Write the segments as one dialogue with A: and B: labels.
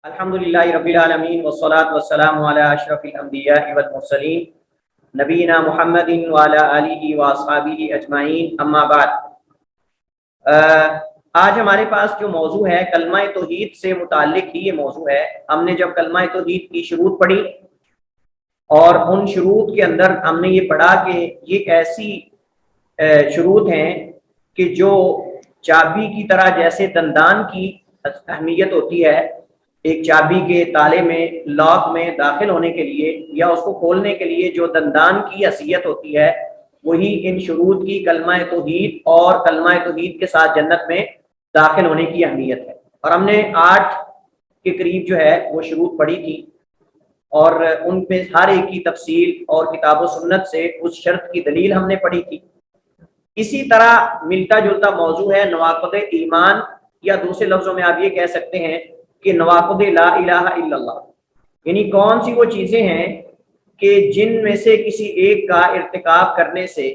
A: الحمدللہ رب العالمین والصلاة والسلام علی اشرف الانبیاء والمرسلین نبینا محمد وعلی آلہ واصحابہ اجمعین، اما بعد۔ آج ہمارے پاس جو موضوع ہے کلمہ توحید سے متعلق ہی یہ موضوع ہے۔ ہم نے جب کلمہ توحید کی شروط پڑھی اور ان شروط کے اندر ہم نے یہ پڑھا کہ یہ ایسی شروط ہیں کہ جو چابی کی طرح، جیسے دندان کی اہمیت ہوتی ہے ایک چابی کے تالے میں، لاک میں داخل ہونے کے لیے یا اس کو کھولنے کے لیے جو دندان کی حیثیت ہوتی ہے، وہی ان شروط کی کلمہ توحید اور کلمہ توحید کے ساتھ جنت میں داخل ہونے کی اہمیت ہے۔ اور ہم نے 8 کے قریب جو ہے وہ شروط پڑھی تھی اور ان میں ہر ایک کی تفصیل اور کتاب و سنت سے اس شرط کی دلیل ہم نے پڑھی تھی۔ اسی طرح ملتا جلتا موضوع ہے نواقض ایمان، یا دوسرے لفظوں میں آپ یہ کہہ سکتے ہیں کہ نواقض لا الہ الا اللہ، یعنی کون سی وہ چیزیں ہیں کہ جن میں سے کسی ایک کا ارتکاب کرنے سے،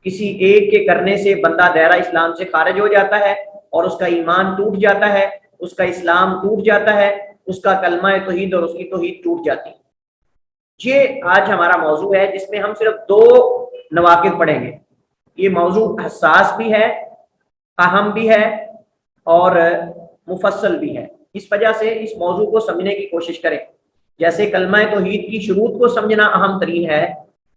A: کسی ایک کے کرنے سے بندہ دائرہ اسلام سے خارج ہو جاتا ہے اور اس کا ایمان ٹوٹ جاتا ہے، اس کا اسلام ٹوٹ جاتا ہے، اس کا کلمہ توحید اور اس کی توحید ٹوٹ جاتی ہے۔ یہ آج ہمارا موضوع ہے جس میں ہم صرف 2 نواقض پڑھیں گے۔ یہ موضوع حساس بھی ہے، اہم بھی ہے اور مفصل بھی ہے، اس وجہ سے اس موضوع کو سمجھنے کی کوشش کریں۔ جیسے کلمہ توحید کی شروط کو سمجھنا اہم ترین ہے،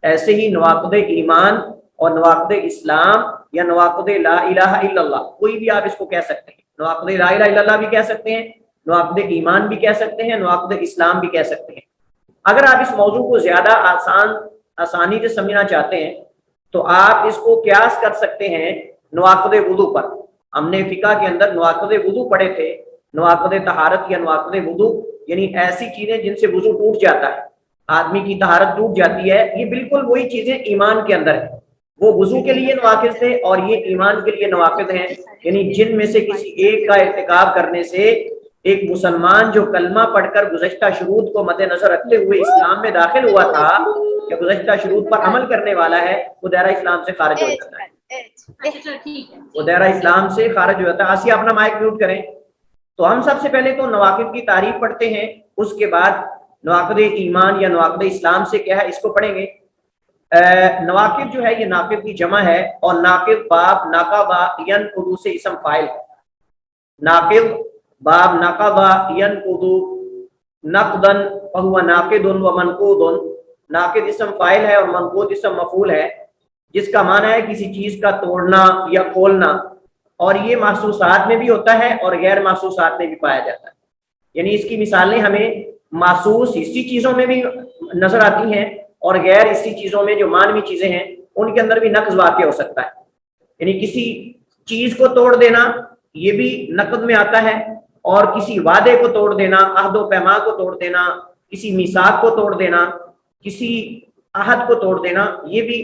A: ایسے ہی نواقض ایمان اور نواقض اسلام یا نواقض لا الہ الا اللہ، کوئی بھی آپ اس کو کہہ سکتے ہیں، نواقض لا الہ الا اللہ بھی کہہ سکتے ہیں، نواقض ایمان بھی کہہ سکتے ہیں، نواقض اسلام بھی کہہ سکتے ہیں۔ اگر آپ اس موضوع کو زیادہ آسانی سے سمجھنا چاہتے ہیں تو آپ اس کو قیاس کر سکتے ہیں نواقض وضو پر۔ ہم نے فقہ کے اندر نواقض وضو پڑھے تھے، نواقض طہارت یا نواقض وضو یعنی ایسی چیزیں جن سے وضو ٹوٹ جاتا ہے، آدمی کی طہارت ٹوٹ جاتی ہے۔ یہ بالکل وہی چیزیں ایمان کے اندر ہیں، وہ وضو کے لیے نواقض تھے اور یہ ایمان کے لیے نواقض ہیں، یعنی جن میں سے کسی ایک کا ارتکاب کرنے سے ایک مسلمان جو کلمہ پڑھ کر گزشتہ شروط کو مد نظر رکھتے ہوئے اسلام میں داخل ہوا تھا یا گزشتہ شروط پر عمل کرنے والا ہے، وہ دائرہ اسلام سے خارج ہو جاتا ہے، وہ دائرہ اسلام سے خارج ہو جاتا ہے۔ آسیہ اپنا مائک میوٹ کریں۔ تو ہم سب سے پہلے تو نواقض کی تعریف پڑھتے ہیں، اس کے بعد نواقض ایمان یا نواقض اسلام سے کیا ہے اس کو پڑھیں گے۔ نواقض جو ہے یہ ناقض کی جمع ہے، اور ناقض باب ناقض ینقض سے اسم فاعل ہے۔ ناقض باب ناقض ینقض نقضا فهو ناقض ومنقوض، ناقض اسم فاعل ہے اور منقوض اسم مفعول ہے، جس کا معنی ہے کسی چیز کا توڑنا یا کھولنا، اور یہ محسوسات میں بھی ہوتا ہے اور غیر محسوسات میں بھی پایا جاتا ہے۔ یعنی اس کی مثالیں ہمیں محسوس حسی چیزوں میں بھی نظر آتی ہیں اور غیر حسی چیزوں میں جو معنوی چیزیں ہیں ان کے اندر بھی نقض واقع ہو سکتا ہے۔ یعنی کسی چیز کو توڑ دینا یہ بھی نقض میں آتا ہے، اور کسی وعدے کو توڑ دینا، عہد و پیمان کو توڑ دینا، کسی میثاق کو توڑ دینا، کسی عہد کو توڑ دینا، یہ بھی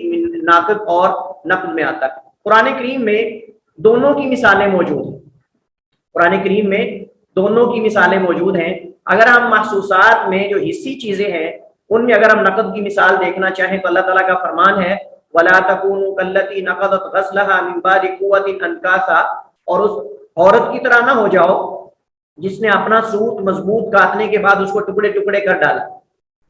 A: ناقض اور نقض میں آتا ہے۔ قرآن کریم میں دونوں کی مثالیں موجود ہیں، قرآن کریم میں دونوں کی مثالیں موجود ہیں۔ اگر ہم محسوسات میں جو حسی چیزیں ہیں ان میں اگر ہم نقض کی مثال دیکھنا چاہیں تو اللہ تعالیٰ کا فرمان ہے وَلَا تَكُونُوا كَالَّتِي نَقَضَتْ غَزْلَهَا مِن بَعْدِ قُوَّةٍ أَنْكَاثًا، اور اس عورت کی طرح نہ ہو جاؤ جس نے اپنا سوت مضبوط کاٹنے کے بعد اس کو ٹکڑے ٹکڑے کر ڈالا۔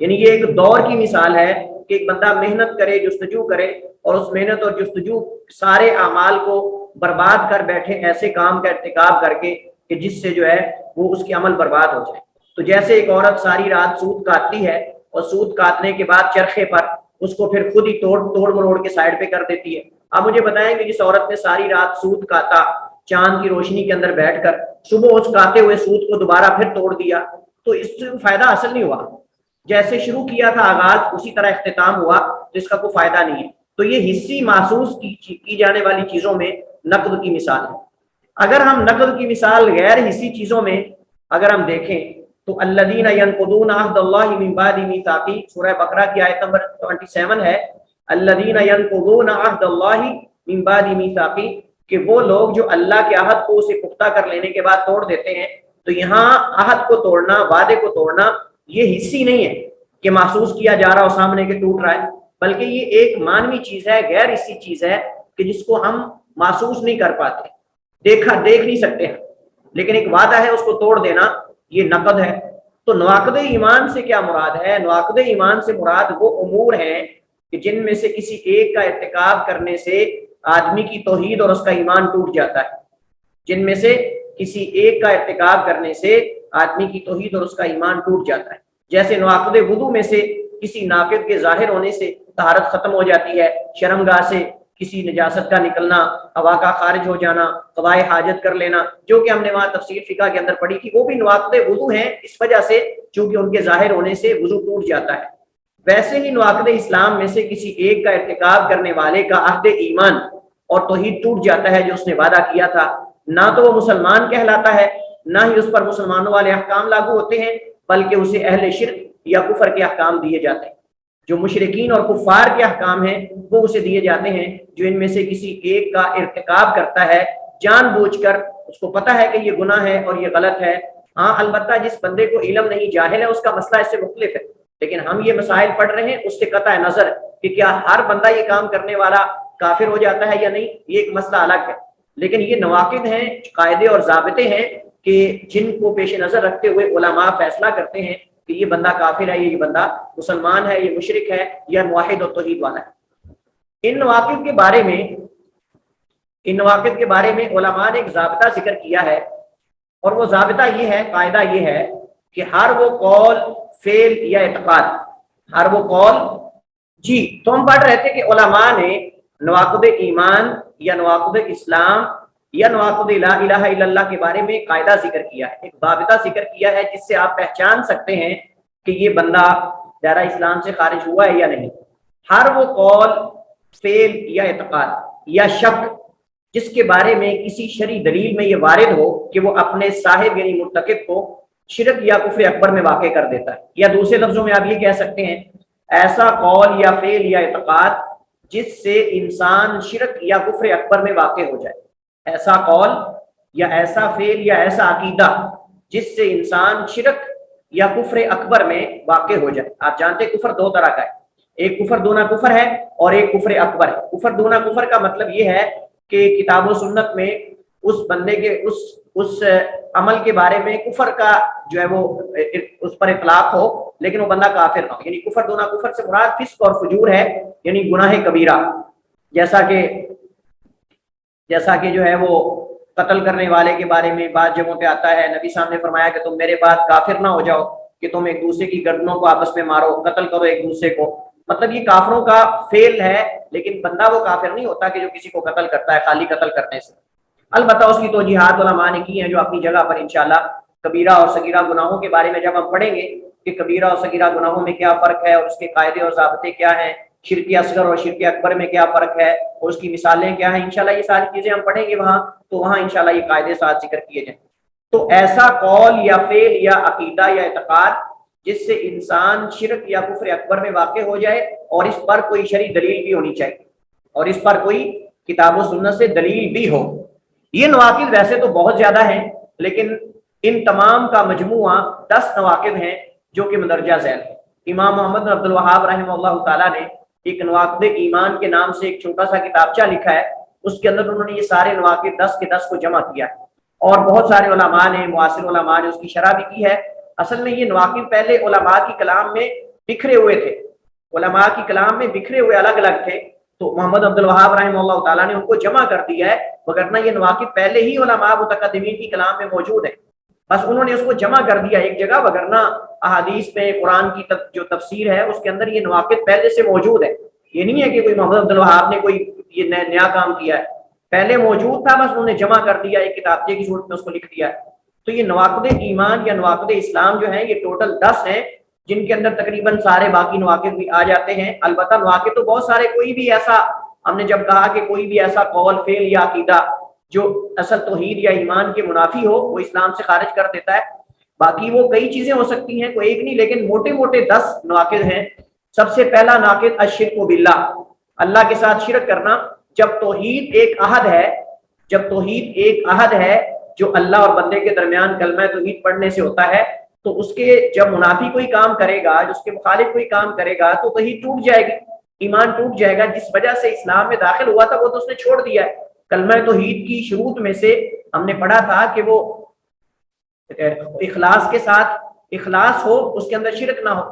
A: یعنی یہ ایک دور کی مثال ہے کہ ایک بندہ محنت کرے، جستجو کرے، اور اس محنت اور جستجو سارے اعمال کو برباد کر بیٹھے ایسے کام کا ارتکاب کر کے کہ جس سے جو ہے وہ اس کی عمل برباد ہو جائے۔ تو جیسے ایک عورت ساری رات سوت کاٹتی ہے اور سوت کاٹنے کے بعد چرخے پر اس کو پھر خود ہی توڑ مروڑ کے سائڈ پہ کر دیتی ہے۔ آپ مجھے بتائیں کہ جس عورت نے ساری رات سوت کاٹا چاند کی روشنی کے اندر بیٹھ کر، صبح اس کاٹے ہوئے سوت کو دوبارہ پھر توڑ دیا تو اس سے فائدہ حاصل نہیں ہوا۔ جیسے شروع کیا تھا آغاز اسی طرح اختتام ہوا، تو اس کا کوئی فائدہ نہیں ہے۔ تو یہ حسی محسوس کی جانے والی چیزوں میں نقض کی مثال ہے۔ اگر ہم نقض کی مثال غیر حسی چیزوں میں اگر ہم دیکھیں تو الذین ینقضون عہد اللہ من بعد میثاقہ، سورہ بقرہ کی آیت نمبر 27 ہے، الذین ینقضون عہد اللہ من بعد میثاقہ، کہ وہ لوگ جو اللہ کے عہد کو اسے پختہ کر لینے کے بعد توڑ دیتے ہیں۔ تو یہاں عہد کو توڑنا، وعدے کو توڑنا، یہ حسی نہیں ہے کہ محسوس کیا جا رہا ہو سامنے کے ٹوٹ رہا ہے، بلکہ یہ ایک معنوی چیز ہے، غیر حسی چیز ہے کہ جس کو ہم محسوس نہیں کر پاتے، دیکھ نہیں سکتے ہیں، لیکن ایک وعدہ ہے اس کو توڑ دینا، یہ نقض ہے۔ تو نواقض ایمان سے کیا مراد ہے؟ نواقض ایمان سے مراد وہ امور ہیں کہ جن میں سے کسی ایک کا ارتکاب کرنے سے آدمی کی توحید اور اس کا ایمان ٹوٹ جاتا ہے، جن میں سے کسی ایک کا ارتکاب کرنے سے آدمی کی توحید اور اس کا ایمان ٹوٹ جاتا ہے۔ جیسے نواقض وضو میں سے کسی ناقض کے ظاہر ہونے سے طہارت ختم ہو جاتی ہے، شرمگاہ سے کسی نجاست کا نکلنا، ہوا کا خارج ہو جانا، قضائے حاجت کر لینا، جو کہ ہم نے وہاں تفسیر فقہ کے اندر پڑھی تھی، وہ بھی نواقض وضو ہیں اس وجہ سے چونکہ ان کے ظاہر ہونے سے وضو ٹوٹ جاتا ہے۔ ویسے ہی نواقض اسلام میں سے کسی ایک کا ارتکاب کرنے والے کا عہد ایمان اور توحید ٹوٹ جاتا ہے جو اس نے وعدہ کیا تھا، نہ تو وہ مسلمان کہلاتا ہے، نہ ہی اس پر مسلمانوں والے احکام لاگو ہوتے ہیں، بلکہ اسے اہل شرک یا کفر کے احکام دیے جاتے ہیں۔ جو مشرکین اور کفار کے احکام ہیں وہ اسے دیے جاتے ہیں، جو ان میں سے کسی ایک کا ارتکاب کرتا ہے جان بوجھ کر، اس کو پتہ ہے کہ یہ گناہ ہے اور یہ غلط ہے۔ ہاں البتہ جس بندے کو علم نہیں، جاہل ہے، اس کا مسئلہ اس سے مختلف ہے، لیکن ہم یہ مسائل پڑھ رہے ہیں اس سے قطع نظر کہ کیا ہر بندہ یہ کام کرنے والا کافر ہو جاتا ہے یا نہیں، یہ ایک مسئلہ الگ ہے۔ لیکن یہ نواقض ہیں، قاعدے اور ضابطے ہیں کہ جن کو پیش نظر رکھتے ہوئے علماء فیصلہ کرتے ہیں کہ یہ بندہ کافر ہے، یہ بندہ مسلمان ہے، یہ مشرک ہے، یا موحد اور توحید والا ہے۔ ان نواقض کے بارے میں علماء نے ایک ضابطہ ذکر کیا ہے، اور وہ ضابطہ یہ ہے، قاعدہ یہ ہے کہ ہر وہ قول، فعل یا اعتقاد، ہر وہ قول جی تو ہم پڑھ رہے تھے کہ علماء نے نواقض ایمان یا نواقض اسلام یا نواقض لا الہ الا اللہ کے بارے میں قاعدہ ذکر کیا ہے، ایک ضابطہ ذکر کیا ہے جس سے آپ پہچان سکتے ہیں کہ یہ بندہ دائرہ اسلام سے خارج ہوا ہے یا نہیں۔ ہر وہ قول، فعل یا اعتقاد یا شک جس کے بارے میں کسی شرعی دلیل میں یہ وارد ہو کہ وہ اپنے صاحب یعنی مرتکب کو شرک یا کفر اکبر میں واقع کر دیتا ہے، یا دوسرے لفظوں میں آپ یہ کہہ سکتے ہیں ایسا قول یا فعل یا اعتقاد جس سے انسان شرک یا کفر اکبر میں واقع ہو جائے، ایسا قول یا ایسا فعل یا ایسا عقیدہ جس سے انسان شرک یا کفر اکبر میں واقع ہو جائے۔ آپ جانتے ہیں کفر دو طرح کا ہے، ایک کفر دونا کفر ہے اور ایک کفر اکبر ہے۔ کفر دونا کفر کا مطلب یہ ہے کہ کتاب و سنت میں اس بندے کے اس عمل کے بارے میں کفر کا جو ہے وہ اس پر اطلاق ہو لیکن وہ بندہ کافر نہ ہو، یعنی کفر دونا کفر سے مراد فسق اور فجور ہے، یعنی گناہ کبیرہ، جیسا کہ جو ہے وہ قتل کرنے والے کے بارے میں بعض جگہوں پہ آتا ہے، نبی صاحب نے فرمایا کہ تم میرے بعد کافر نہ ہو جاؤ کہ تم ایک دوسرے کی گردنوں کو آپس میں مارو، قتل کرو ایک دوسرے کو، مطلب یہ کافروں کا فعل ہے، لیکن بندہ وہ کافر نہیں ہوتا کہ جو کسی کو قتل کرتا ہے خالی قتل کرنے سے۔ البتہ اس کی توجیحات علماء نے کی ہیں جو اپنی جگہ پر انشاءاللہ کبیرہ اور صغیرہ گناہوں کے بارے میں جب ہم پڑھیں گے کہ کبیرہ اور صغیرہ گناہوں میں کیا فرق ہے اور اس کے قاعدے اور ضابطے کیا ہیں، شرک اصغر اور شرک اکبر میں کیا فرق ہے اور اس کی مثالیں کیا ہیں، انشاءاللہ یہ ساری چیزیں ہم پڑھیں گے وہاں، تو وہاں انشاءاللہ یہ قاعدے ساتھ ذکر کیے جائیں۔ تو ایسا قول یا فعل یا عقیدہ یا اعتقاد جس سے انسان شرک یا کفر اکبر میں واقع ہو جائے اور اس پر کوئی شرعی دلیل بھی ہونی چاہیے، اور اس پر کوئی کتاب و سنت سے دلیل بھی ہو۔ یہ نواقض ویسے تو بہت زیادہ ہیں، لیکن ان تمام کا مجموعہ 10 نواقض ہیں جو کہ مندرجہ ذیل ہے۔ امام محمد بن عبد الوہاب رحمہ اللہ تعالیٰ نے ایک نواقض ایمان کے نام سے ایک چھوٹا سا کتابچہ لکھا ہے، اس کے اندر انہوں نے یہ سارے نواقض 10 کے 10 کو جمع کیا ہے، اور بہت سارے علماء نے، معاصر علماء نے اس کی شرح بھی کی ہے۔ اصل میں یہ نواقض پہلے علماء کی کلام میں بکھرے ہوئے تھے، علماء کی کلام میں بکھرے ہوئے الگ الگ تھے، تو محمد عبد الوہاب رحمہ اللہ تعالیٰ نے ان کو جمع کر دیا ہے، وگرنہ یہ نواقض پہلے ہی علماء متقدمین کی کلام میں موجود ہیں، بس انہوں نے اس کو جمع کر دیا ایک جگہ، وگرنہ احادیث میں قرآن کی جو تفسیر ہے اس کے اندر یہ نواقض پہلے سے موجود ہے۔ یہ نہیں ہے کہ کوئی محمد عبد الوہاب نے کوئی یہ نیا کام کیا ہے، پہلے موجود تھا، بس انہوں نے جمع کر دیا ایک کتابچے کی صورت میں اس کو لکھ دیا ہے۔ تو یہ نواقض ایمان یا نواقض اسلام جو ہیں یہ ٹوٹل 10 ہیں، جن کے اندر تقریباً سارے باقی نواقض بھی آ جاتے ہیں۔ البتہ نواقض تو بہت سارے، کوئی بھی ایسا، ہم نے جب کہا کہ کوئی بھی ایسا قول، فعل یا عقیدہ جو اصل توحید یا ایمان کے منافی ہو وہ اسلام سے خارج کر دیتا ہے۔ باقی وہ کئی چیزیں ہو سکتی ہیں، کوئی ایک نہیں، لیکن موٹے موٹے 10 نواقض ہیں۔ سب سے پہلا ناقض الشرک باللہ، اللہ کے ساتھ شرک کرنا۔ جب توحید ایک عہد ہے جو اللہ اور بندے کے درمیان کلمہ توحید پڑھنے سے ہوتا ہے، تو اس کے جب منافی کوئی کام کرے گا، جس کے مخالف کوئی کام کرے گا، تو توحید ٹوٹ جائے گی، ایمان ٹوٹ جائے گا۔ جس وجہ سے اسلام میں داخل ہوا تھا وہ تو اس نے چھوڑ دیا ہے۔ کلمہ توحید کی شروط میں سے ہم نے پڑھا تھا کہ وہ اخلاص کے ساتھ اخلاص ہو اس کے اندر شرک نہ ہو،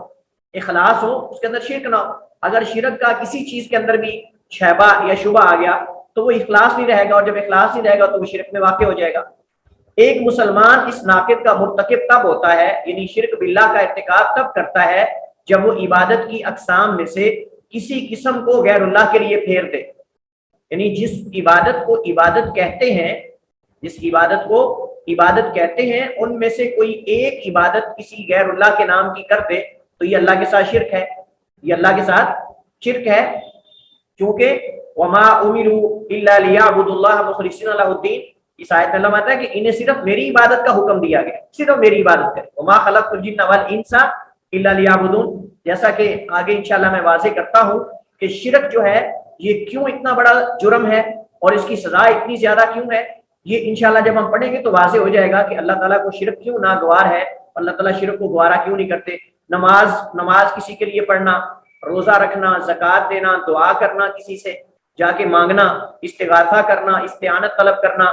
A: اخلاص ہو اس کے اندر شرک نہ ہو۔ اگر شرک کا کسی چیز کے اندر بھی شیبہ یا شبہ آ گیا تو وہ اخلاص نہیں رہے گا، اور جب اخلاص نہیں رہے گا تو وہ شرک میں واقع ہو جائے گا۔ ایک مسلمان اس ناقد کا مرتکب تب ہوتا ہے، یعنی شرک باللہ کا ارتکاب تب کرتا ہے جب وہ عبادت کی اقسام میں سے کسی قسم کو غیر اللہ کے لیے پھیر دے، یعنی جس عبادت کو عبادت کہتے ہیں، جس عبادت کو عبادت کہتے ہیں ان میں سے کوئی ایک عبادت کسی غیر اللہ کے نام کی کر دے تو یہ اللہ کے ساتھ شرک ہے، یہ اللہ کے ساتھ شرک ہے۔ کیونکہ وما امروا الا ليعبدوا الله مخلصين له الدين، اس آیت میں اللہ آتا ہے کہ انہیں صرف میری عبادت کا حکم دیا گیا، صرف میری عبادت کریں۔ وما خلقت الجن والانس الا ليعبدون، جیسا کہ آگے انشاءاللہ میں واضح کرتا ہوں کہ شرک جو ہے یہ کیوں اتنا بڑا جرم ہے اور اس کی سزا اتنی زیادہ کیوں ہے، یہ انشاءاللہ جب ہم پڑھیں گے تو واضح ہو جائے گا کہ اللہ تعالیٰ کو شرک کیوں ناگوار ہے، اللہ تعالیٰ شرک کو گوارا کیوں نہیں کرتے۔ نماز کسی کے لیے پڑھنا، روزہ رکھنا، زکوٰۃ دینا، دعا کرنا، کسی سے جا کے مانگنا، استغاثہ کرنا، استعانت طلب کرنا،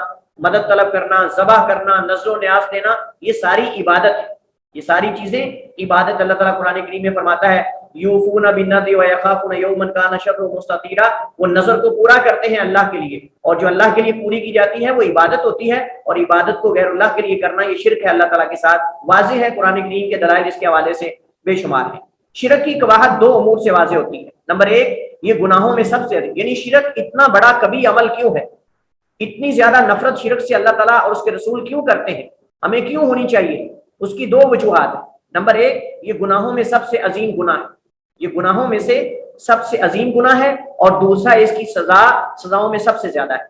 A: مدد طلب کرنا، ذبح کرنا، نذر و نیاز دینا، یہ ساری عبادت ہے، یہ ساری چیزیں عبادت۔ اللہ تعالیٰ قرآن کریم میں فرماتا ہے یوفون بالنذر ویخافون یوما کان شرہ مستطیرا، وہ نذر کو پورا کرتے ہیں اللہ کے لیے، اور جو اللہ کے لیے پوری کی جاتی ہے وہ عبادت ہوتی ہے، اور عبادت کو غیر اللہ کے لیے کرنا یہ شرک ہے اللہ تعالیٰ کے ساتھ۔ واضح ہے قرآن کریم کے دلائل اس کے حوالے سے بے شمار ہیں۔ شرک کی قباحت دو امور سے واضح ہوتی ہے۔ نمبر ایک، یہ گناہوں میں سب سے یعنی شرک اتنا بڑا کبھی عمل کیوں ہے، اتنی زیادہ نفرت شرک سے اللہ تعالیٰ اور اس کے رسول کیوں کرتے ہیں، ہمیں کیوں ہونی چاہیے، اس کی دو وجوہات ہیں۔ نمبر ایک، یہ گناہوں میں سب سے عظیم گناہ ہے، یہ گناہوں میں سے سب سے عظیم گناہ ہے، اور دوسرا اس کی سزاؤں میں سب سے زیادہ ہے،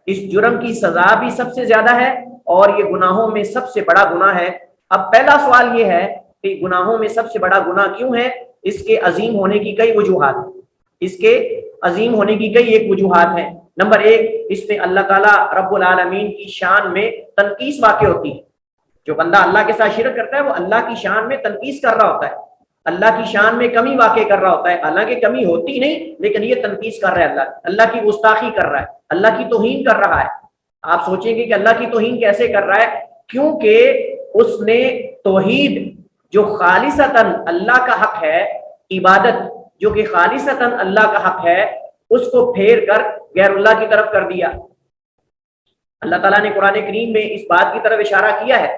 A: اس جرم کی سزا بھی سب سے زیادہ ہے اور یہ گناہوں میں سب سے بڑا گناہ ہے۔ اب پہلا سوال یہ ہے کہ گناہوں میں سب سے بڑا گناہ کیوں ہے؟ اس کے عظیم ہونے کی کئی وجوہات ہیں، اس کے عظیم ہونے کی کئی ایک وجوہات ہیں۔ نمبر ایک، اس میں اللہ تعالیٰ رب العالمین کی شان میں تنقیص واقع ہوتی ہے۔ جو بندہ اللہ کے ساتھ شرک کرتا ہے وہ اللہ کی شان میں تنقیص کر رہا ہوتا ہے، اللہ کی شان میں کمی واقع کر رہا ہوتا ہے، حالانکہ کمی ہوتی نہیں لیکن یہ تنقیص کر رہا ہے، اللہ کی گستاخی کر رہا ہے، اللہ کی توہین کر رہا ہے۔ آپ سوچیں گے کہ اللہ کی توہین کیسے کر رہا ہے؟ کیونکہ اس نے توحید جو خالصتاً اللہ کا حق ہے، عبادت جو کہ خالصتاً اللہ کا حق ہے، اس کو پھیر کر غیر اللہ کی طرف کر دیا۔ اللہ تعالیٰ نے قرآن کریم میں اس بات کی طرف اشارہ کیا ہے،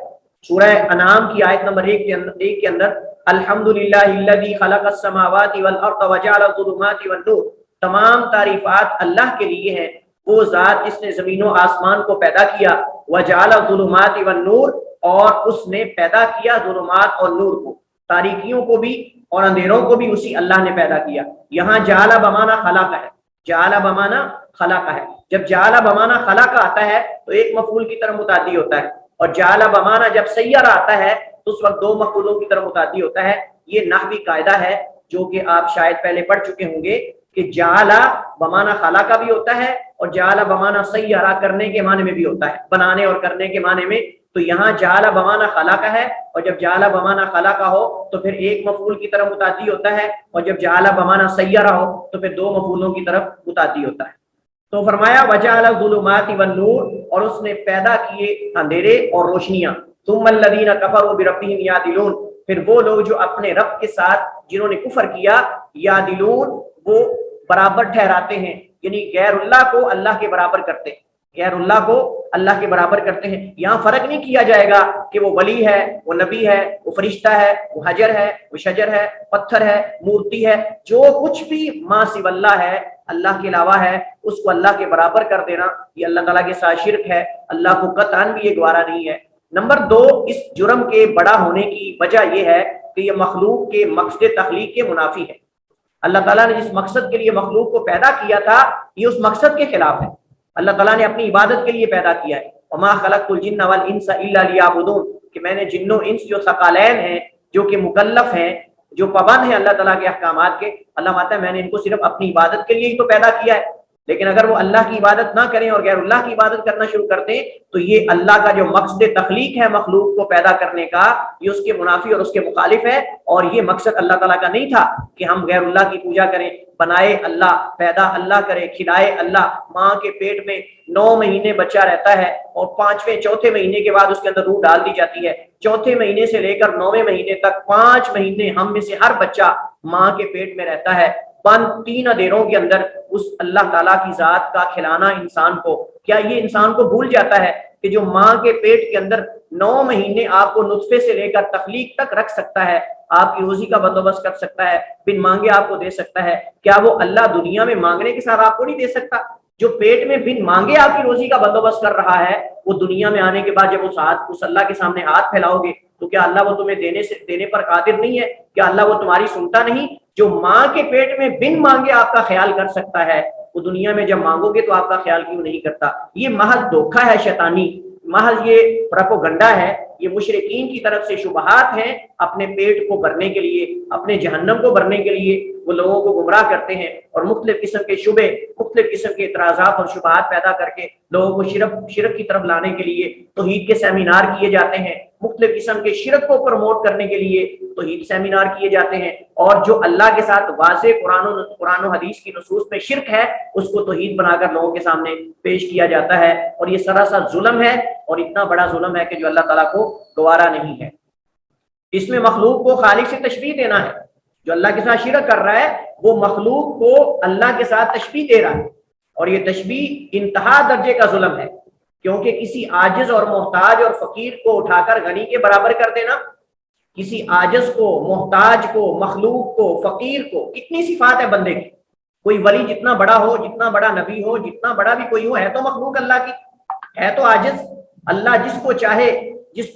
A: سورہ انعام کی آیت نمبر 1 کے اندر الحمدللہ الذی خلق السماوات والارض وجعل الظلمات والنور، تمام تعریفات اللہ کے لیے ہیں، وہ ذات جس نے زمین و آسمان کو پیدا کیا، وجعل الظلمات والنور، اور اس نے پیدا کیا ظلمات اور نور کو، تاریکیوں کو بھی اور اندھیروں کو بھی اسی اللہ نے پیدا کیا۔ یہاں جعل بمانا خلق ہے، جعل بمانا خلق ہے، جب جعل بمانا خلق آتا ہے تو ایک مفعول کی طرف متعدی ہوتا ہے، اور جعل بمانا جب سیر آتا ہے تو اس وقت دو مفعولوں کی طرف متعدی ہوتا ہے۔ یہ نحوی قاعدہ ہے جو کہ آپ شاید پہلے پڑھ چکے ہوں گے کہ جعل بمانا خلق بھی ہوتا ہے اور جعل بمانا سیر کرنے کے معنی میں بھی ہوتا ہے، بنانے اور کرنے کے معنی میں۔ تو یہاں جعل بمانا خلق ہے، اور جب جعل بمانا خلق ہو تو پھر ایک مفعول کی طرف متعدی ہوتا ہے، اور جب جعل بمانا سیر ہو تو پھر دو مفعولوں کی طرف متعدی ہوتا ہے۔ تو فرمایا وجعل الظلمات والنور، اور اس نے پیدا کیے اندھیرے اور روشنیاں، ثم الذین کفروا بربہم یعدلون، پھر وہ لوگ جو اپنے رب کے ساتھ جنہوں نے کفر کیا، یعدلون وہ برابر ٹھہراتے ہیں، یعنی غیر اللہ کو اللہ کے برابر کرتے ہیں، غیر اللہ کو اللہ کے برابر کرتے ہیں۔ یہاں فرق نہیں کیا جائے گا کہ وہ ولی ہے، وہ نبی ہے، وہ فرشتہ ہے، وہ حجر ہے، وہ شجر ہے، پتھر ہے، مورتی ہے، جو کچھ بھی ما سوی اللہ ہے، اللہ کے علاوہ ہے، اس کو اللہ کے برابر کر دینا یہ اللہ تعالیٰ کے ساتھ شرک ہے، اللہ کو قطعاً بھی یہ گوارا نہیں ہے۔ نمبر 2، اس جرم کے بڑا ہونے کی وجہ یہ ہے کہ یہ مخلوق کے مقصد تخلیق کے منافی ہے۔ اللہ تعالیٰ نے جس مقصد کے لیے مخلوق کو پیدا کیا تھا یہ اس مقصد کے خلاف ہے۔ اللہ تعالیٰ نے اپنی عبادت کے لیے پیدا کیا ہے، وما خلقت الجن والانس الا لیعبدون، کہ میں نے جن و انس جو ثقلین ہیں، جو کہ مکلف ہیں، جو پابند ہیں اللہ تعالیٰ کے احکامات کے، اللہ ماتا ہے میں نے ان کو صرف اپنی عبادت کے لیے ہی تو پیدا کیا ہے۔ لیکن اگر وہ اللہ کی عبادت نہ کریں اور غیر اللہ کی عبادت کرنا شروع کر دیں تو یہ اللہ کا جو مقصد تخلیق ہے مخلوق کو پیدا کرنے کا، یہ اس کے منافی اور اس کے مخالف ہے، اور یہ مقصد اللہ تعالیٰ کا نہیں تھا کہ ہم غیر اللہ کی پوجا کریں۔ بنائے اللہ، پیدا اللہ کرے، کھلائے اللہ۔ ماں کے پیٹ میں 9 مہینے بچہ رہتا ہے اور 5ویں چوتھے مہینے کے بعد اس کے اندر روح ڈال دی جاتی ہے۔ چوتھے مہینے سے لے کر 9ویں مہینے تک 5 مہینے ہم میں سے ہر بچہ ماں کے پیٹ میں رہتا ہے، بند 3 اندھیروں کے اندر۔ اس اللہ تعالیٰ کی ذات کا کھلانا انسان کو، کیا یہ انسان کو بھول جاتا ہے کہ جو ماں کے پیٹ کے اندر 9 مہینے آپ کو نطفے سے لے کر تخلیق تک رکھ سکتا ہے، آپ کی روزی کا بندوبست کر سکتا ہے، بن مانگے آپ کو دے سکتا ہے، کیا وہ اللہ دنیا میں مانگنے کے ساتھ آپ کو نہیں دے سکتا؟ جو پیٹ میں بن مانگے آپ کی روزی کا بندوبست کر رہا ہے، وہ دنیا میں آنے کے بعد جب اس اللہ کے سامنے ہاتھ پھیلاؤ گے تو کیا اللہ وہ تمہیں دینے پر قادر نہیں ہے؟ کیا اللہ وہ تمہاری سنتا نہیں؟ جو ماں کے پیٹ میں بن مانگے آپ کا خیال کر سکتا ہے، وہ دنیا میں جب مانگو گے تو آپ کا خیال کیوں نہیں کرتا؟ یہ محض دھوکہ ہے شیطانی، محض یہ پروپیگنڈا ہے، یہ مشرکین کی طرف سے شبہات ہیں، اپنے پیٹ کو بھرنے کے لیے، اپنے جہنم کو بھرنے کے لیے وہ لوگوں کو گمراہ کرتے ہیں، اور مختلف قسم کے شبے، مختلف قسم کے اعتراضات اور شبہات پیدا کر کے لوگوں کو شرک کی طرف لانے کے لیے توحید کے سیمینار کیے جاتے ہیں، مختلف قسم کے شرک کو پروموٹ کرنے کے لیے توحید سیمینار کیے جاتے ہیں، اور جو اللہ کے ساتھ واضح قرآن و حدیث کی نصوص میں شرک ہے اس کو توحید بنا کر لوگوں کے سامنے پیش کیا جاتا ہے، اور یہ سراسر ظلم ہے، اور اتنا بڑا ظلم ہے کہ جو اللہ تعالیٰ کو گوارا نہیں ہے۔ اس میں مخلوق کو خالق سے تشبیہ دینا ہے، جو اللہ کے ساتھ شرک کر رہا ہے وہ مخلوق کو اللہ کے ساتھ تشبیہ دے رہا ہے، اور یہ تشبیہ انتہا درجے کا ظلم ہے، کیونکہ کسی عاجز اور محتاج اور فقیر کو اٹھا کر غنی کے برابر کر دینا، کسی عاجز کو، محتاج کو، مخلوق کو، فقیر کو، کتنی صفات ہے بندے کی، کوئی ولی جتنا بڑا ہو، جتنا بڑا نبی ہو، جتنا بڑا بھی کوئی ہو، ہے تو مخلوق اللہ کی، ہے تو عاجز۔ اللہ جس کو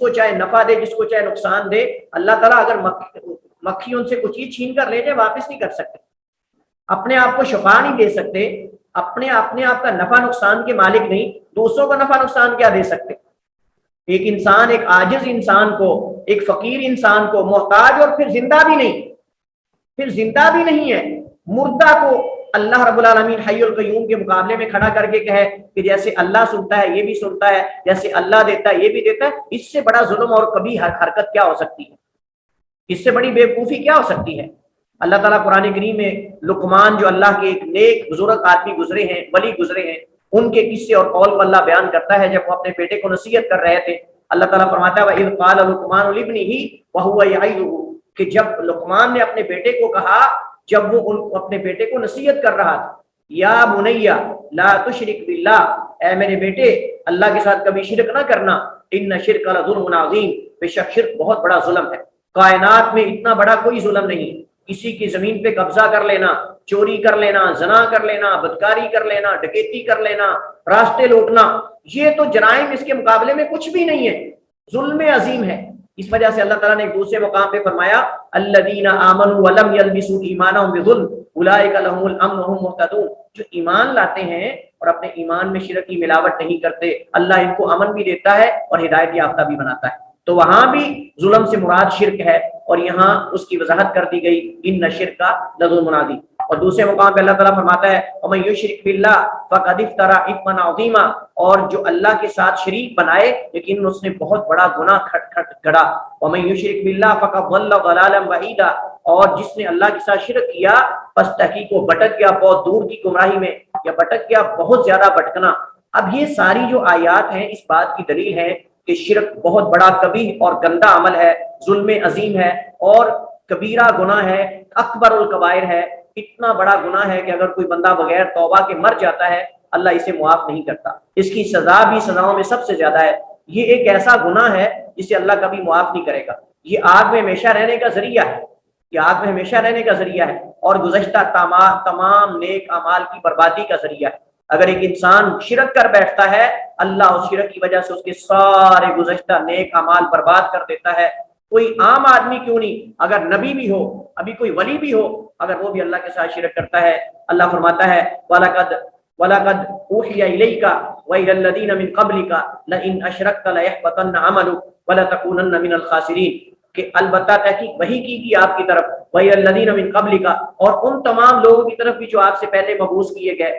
A: چاہے نفع دے، جس کو چاہے نقصان دے۔ اللہ تعالیٰ اگر مکھی ان سے کچھ چیز چھین کر لے جائے واپس نہیں کر سکتے، اپنے آپ کو شفا نہیں دے سکتے، اپنے آپ کا نفع نقصان کے مالک نہیں، دوسروں کو نفع نقصان کیا دے سکتے؟ ایک انسان، ایک عاجز انسان کو، ایک فقیر انسان کو، محتاج اور پھر زندہ بھی نہیں ہے، مردہ کو اللہ رب العالمین حی القیوم کے مقابلے میں کھڑا کر کے کہے کہ جیسے اللہ سنتا ہے یہ بھی سنتا ہے، جیسے اللہ دیتا ہے یہ بھی دیتا ہے، اس سے بڑا ظلم اور کبھی حرکت کیا ہو سکتی ہے؟ اس سے بڑی بیوقوفی کیا ہو سکتی ہے؟ اللہ تعالیٰ قرآن کریم میں لقمان جو اللہ کے ایک نیک بزرگ آدمی گزرے ہیں، ولی گزرے ہیں، ان کے قصے اور قول کو اللہ بیان کرتا ہے۔ جب وہ اپنے بیٹے کو نصیحت کر رہے تھے، اللہ تعالیٰ فرماتا ہے وَإِذْ قَالَ لُقْمَانُ لِابْنِهِ وَهُوَ يَعِظُهُ، کہ جب لقمان نے اپنے بیٹے کو کہا، جب وہ اپنے بیٹے کو نصیحت کر رہا تھا، یا بنیا لا تشرک باللہ، اے میرے بیٹے اللہ کے ساتھ کبھی شرک نہ کرنا، ان شرک لظلم عظیم، بے شک شرک بہت بڑا ظلم ہے، کائنات میں اتنا بڑا کوئی ظلم نہیں۔ کسی کی زمین پہ قبضہ کر لینا، چوری کر لینا، زنا کر لینا، بدکاری کر لینا، ڈکیتی کر لینا، راستے لوٹنا، یہ تو جرائم اس کے مقابلے میں کچھ بھی نہیں ہے، ظلم عظیم ہے۔ اس وجہ سے اللہ تعالیٰ نے ایک دوسرے مقام پہ فرمایا الذین آمنوا ولم یلبسوا ایمانہم بظلم اولئک لہم الامن وہم مہتدون، جو ایمان لاتے ہیں اور اپنے ایمان میں شرک کی ملاوٹ نہیں کرتے، اللہ ان کو امن بھی دیتا ہے اور ہدایت یافتہ بھی بناتا ہے۔ تو وہاں بھی ظلم سے مراد شرک ہے، اور یہاں اس کی وضاحت کر دی گئی ان شرک لظلم عظیم۔ اور دوسرے مقام پہ اللہ تعالیٰ فرماتا ہے وَمَن يُشْرِكْ بِاللَّهِ فَقَدِ افْتَرَىٰ إِثْمًا عَظِيمًا، اور جو اللہ کے ساتھ شریک بنائے لیکن اس نے بہت بڑا گناہ گھڑا۔ وَمَن يُشْرِكْ بِاللَّهِ فَقَدْ ضَلَّ ضَلَالًا بَعِيدًا، اور جس نے اللہ کے ساتھ شرک کیا پس تحقیق وہ بھٹک گیا بہت دور کی گمراہی میں، یا بھٹک گیا بہت زیادہ بھٹکنا۔ اب یہ ساری جو آیات ہیں اس بات کی دلیل ہے کہ شرک بہت بڑا قبیح اور گندا عمل ہے، ظلم عظیم ہے، اور کبیرہ گناہ ہے، اکبر الکبائر ہے، اتنا بڑا گناہ ہے کہ اگر کوئی بندہ بغیر توبہ کے مر جاتا ہے اللہ اسے معاف نہیں کرتا، اس کی سزا بھی سزاؤں میں سب سے زیادہ ہے۔ یہ ایک ایسا گناہ ہے جسے اللہ کبھی معاف نہیں کرے گا، یہ آگ میں ہمیشہ رہنے کا ذریعہ ہے، یہ آگ میں ہمیشہ رہنے کا ذریعہ ہے، اور گزشتہ تمام نیک اعمال کی بربادی کا ذریعہ ہے۔ اگر ایک انسان شرک کر بیٹھتا ہے اللہ اس شرک کی وجہ سے اس کے سارے گزشتہ نیک اعمال برباد کر دیتا ہے۔ کوئی عام آدمی کیوں نہیں، اگر نبی بھی ہو، ابھی کوئی ولی بھی ہو، اگر وہ بھی اللہ کے ساتھ شرک کرتا ہے، اللہ فرماتا ہے وَلَقَدْ أُوحِيَ إِلَيْكَ وَإِلَى الَّذِينَ مِن قَبْلِكَ لَئِنْ أَشْرَكْتَ لَيَحْبَطَنَّ عَمَلُكَ وَلَتَكُونَنَّ مِنَ الْخَاسِرِينَ، کہ البتہ تحقیق وحی کی آپ کی طرف وَإِلَى الَّذِينَ مِن قَبْلِكَ، اور ان تمام لوگوں کی طرف بھی جو آپ سے پہلے مبعوث کیے گئے،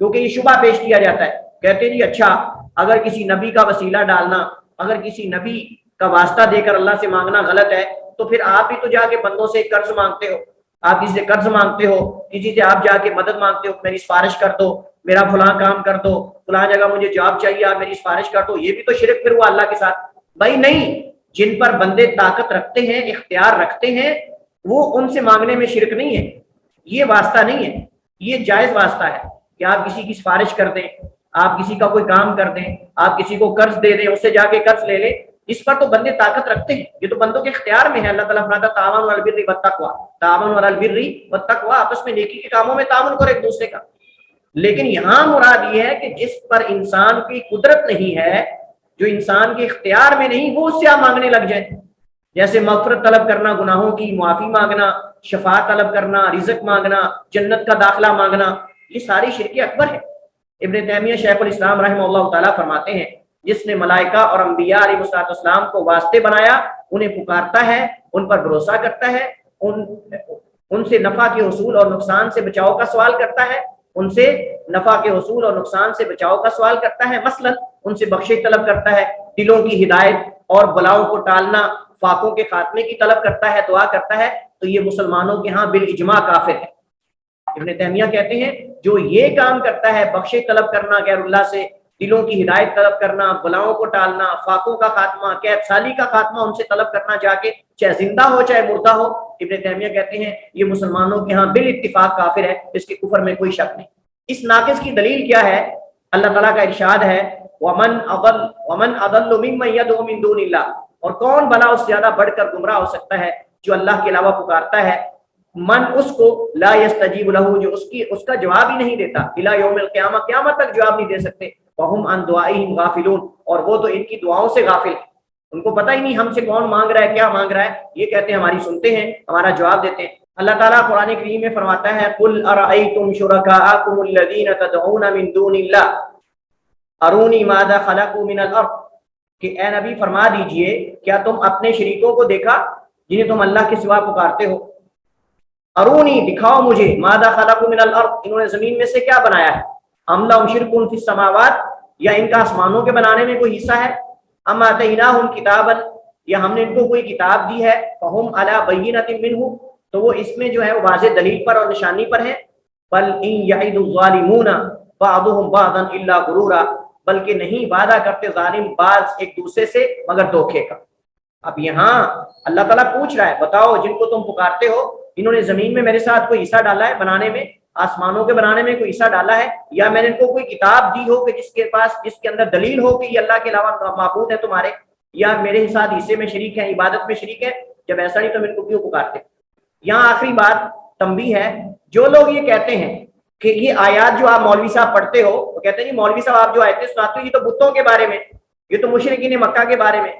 A: کیونکہ یہ شبہ پیش کیا جاتا ہے، کہتے ہیں جی اچھا اگر کسی نبی کا وسیلہ ڈالنا، اگر کسی نبی کا واسطہ دے کر اللہ سے مانگنا غلط ہے، تو پھر آپ بھی تو جا کے بندوں سے قرض مانگتے ہو، آپ کسی سے قرض مانگتے ہو، کسی سے آپ جا کے مدد مانگتے ہو، میری سفارش کر دو، میرا فلاں کام کر دو، فلاں جگہ مجھے جاب چاہیے، آپ میری سفارش کر دو، یہ بھی تو شرک پھر ہوا اللہ کے ساتھ۔ بھائی نہیں، جن پر بندے طاقت رکھتے ہیں، اختیار رکھتے ہیں، وہ ان سے مانگنے میں شرک نہیں ہے، یہ واسطہ نہیں ہے، یہ جائز واسطہ ہے کہ آپ کسی کی سفارش کر دیں، آپ کسی کا کوئی کام کر دیں، آپ کسی کو قرض دے دیں، اس سے جا کے قرض لے لیں، اس پر تو بندے طاقت رکھتے ہیں، یہ تو بندوں کے اختیار میں ہے۔ اللہ تعالیٰ فرماتا ہے تعاون علی البر والتقوی، تعاون علی البر والتقوی، آپس میں نیکی کے کاموں میں تعاون کرو ایک دوسرے کا۔ لیکن یہاں مراد یہ ہے کہ جس پر انسان کی قدرت نہیں ہے، جو انسان کے اختیار میں نہیں، وہ اس سے آپ مانگنے لگ جائیں، جیسے مغفرت طلب کرنا، گناہوں کی معافی مانگنا، شفاعت طلب کرنا، رزق مانگنا، جنت کا داخلہ مانگنا، یہ ساری شرک اکبر ہے۔ ابن تیمیہ شیخ الاسلام رحمہ اللہ تعالیٰ فرماتے ہیں جس نے ملائکہ اور انبیاء علیہ السلام کو واسطے بنایا، انہیں پکارتا ہے، ان پر بھروسہ کرتا ہے، ان سے نفع کے حصول اور نقصان سے بچاؤ کا سوال کرتا ہے، ان سے نفع کے حصول اور نقصان سے بچاؤ کا سوال کرتا ہے، مثلا ان سے بخشش طلب کرتا ہے، دلوں کی ہدایت اور بلاؤں کو ٹالنا، فاقوں کے خاتمے کی طلب کرتا ہے، دعا کرتا ہے، تو یہ مسلمانوں کے ہاں بالاجماع کافر ہے۔ ابن تیمیہ کہتے ہیں جو یہ کام کرتا ہے، بخشش طلب کرنا غیر اللہ سے، دلوں کی ہدایت طلب کرنا، بلاؤں کو ٹالنا، فاقوں کا خاتمہ، قید سالی کا خاتمہ ان سے طلب کرنا جا کے، چاہے زندہ ہو چاہے مردہ ہو، ابن تیمیہ کہتے ہیں یہ مسلمانوں کے ہاں بالاتفاق کافر ہے، اس کے کفر میں کوئی شک نہیں۔ اس ناقص کی دلیل کیا ہے؟ اللہ تعالیٰ کا ارشاد ہے وَمَنْ أَضَلُّ مِمَّنْ يَدْعُو مِن دُونِ اللَّهِ، اور کون بھلا اس سے زیادہ بڑھ کر گمراہ ہو سکتا ہے جو اللہ کے علاوہ پکارتا ہے، من اس کو لا یستجیب لہ، جو اس کا جواب ہی نہیں دیتا، الی یوم القیامہ، قیامت تک جواب نہیں دے سکتے، وہم عن دعائہم غافلون، اور وہ تو ان کی دعاؤں سے غافل ہیں، ان کو پتہ ہی نہیں ہم سے کون مانگ رہا ہے، کیا مانگ رہا ہے، یہ کہتے ہیں ہماری سنتے ہیں، ہمارا جواب دیتے ہیں۔ اللہ تعالیٰ قرآن کریم میں فرماتا ہے قل ارأیتم شرکاءکم الذین تدعون من دون اللہ ارونی ماذا خلقوا من الارض، کہ اے نبی فرما دیجئے کیا تم اپنے شریکوں کو دیکھا جنہیں تم اللہ کے سوا پکارتے ہو، ارونی دکھاؤ مجھے، ماذا خلقوا من الارض، انہوں نے زمین میں سے کیا بنایا ہے، ام لہم شرک فی السماوات، یا ان کا آسمانوں کے بنانے میں کوئی حصہ ہے، ام آتیناہم کتابا، یا ہم نے ان کو کوئی کتاب دی ہے، فہم علی بینۃ منہ، تو وہ اس میں جو ہے وہ واضح دلیل پر اور نشانی پر ہیں، بل ان یعد الظالمون بعضهم بعضا الا غرورا، بلکہ نہیں وعدہ کرتے ظالم بعض ایک دوسرے سے مگر دھوکے کا۔ اب یہاں اللہ تعالیٰ پوچھ رہا ہے بتاؤ جن کو تم پکارتے ہو انہوں نے زمین میں میرے ساتھ کوئی حصہ ڈالا ہے بنانے میں، آسمانوں کے بنانے میں کوئی حصہ ڈالا ہے، یا میں نے ان کو کوئی کتاب دی ہو کہ جس کے اندر دلیل ہو کہ یہ اللہ کے علاوہ معبود ہے تمہارے، یا میرے ساتھ حصے میں شریک ہے، عبادت میں شریک ہے، جب ایسا نہیں تو ان کو کیوں پکارتے۔ یہاں آخری بات تنبیہ ہے، جو لوگ یہ کہتے ہیں کہ یہ آیات جو آپ مولوی صاحب پڑھتے ہو، وہ کہتے ہیں جی مولوی صاحب آپ جو آیتیں سناتے ہو یہ تو بتوں کے بارے میں، یہ تو مشرکین مکہ کے بارے میں،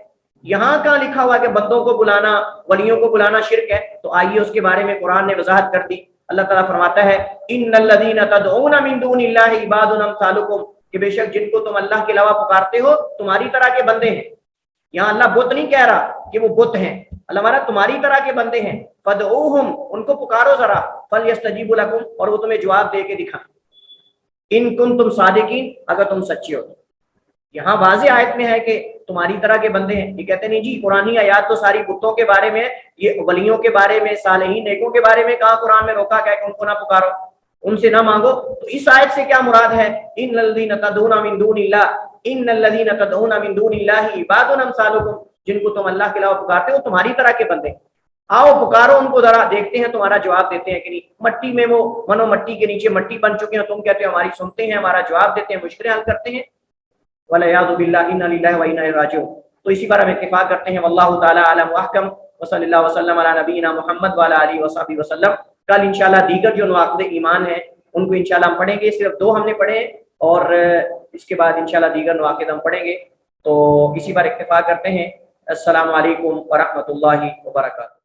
A: یہاں کہاں لکھا ہوا کہ بندوں کو بلانا، ولیوں کو بلانا شرک ہے؟ تو آئیے اس کے بارے میں قرآن نے وضاحت کر دی۔ اللہ تعالیٰ فرماتا ہے ان الذین تدعون من دون اللہ عباد امثالکم، کہ بے شک جن کو تم اللہ کے علاوہ پکارتے ہو تمہاری طرح کے بندے ہیں۔ یہاں اللہ بت نہیں کہہ رہا کہ وہ بت ہیں، اللہ ہمارا تمہاری طرح کے بندے ہیں، فدعوہم، ان کو پکارو ذرا، فلیستجیبوا لکم، اور وہ تمہیں جواب دے کے دکھائیں، ان کنتم صادقین، اگر تم سچے ہو۔ یہاں واضح آیت میں ہے کہ تمہاری طرح کے بندے ہیں، یہ کہتے نہیں جی قرآنی آیات تو ساری بتوں کے بارے میں، یہ ولیوں کے بارے میں، صالحین نیکوں کے بارے میں کہاں قرآن میں روکا گیا کہ ان کو نہ پکارو، ان سے نہ مانگو؟ تو اس آیت سے کیا مراد ہے؟ ان الذین تدعون من دون اللہ، ان الذین تدعون من دون اللہ عباد امثالکم، جن کو تم اللہ کے علاوہ پکارتے ہو تمہاری طرح کے بندے، آؤ پکارو ان کو ذرا، دیکھتے ہیں تمہارا جواب دیتے ہیں کہ نہیں۔ مٹی میں وہ منو مٹی کے نیچے مٹی بن چکے ہیں، تم کہتے ہو ہماری سنتے ہیں، ہمارا جواب دیتے ہیں، مشکلیں حل کرتے ہیں، والعیاذ باللہ انا للہ و انا الیہ راجعون۔ تو اسی پر ہم اتفاق کرتے ہیں، واللہ تعالی اعلم واحکم، وصلی اللہ وسلم علی نبینا محمد وعلی آلہ وصحبہ وسلم۔ کل انشاءاللہ دیگر جو نواقض ایمان ہیں ان کو انشاءاللہ ہم پڑھیں گے، صرف 2 ہم نے پڑھے اور اس کے بعد انشاءاللہ دیگر نواقض ہم پڑھیں گے۔ تو اسی پر اتفاق کرتے ہیں۔ السلام علیکم ورحمۃ اللہ وبرکاتہ۔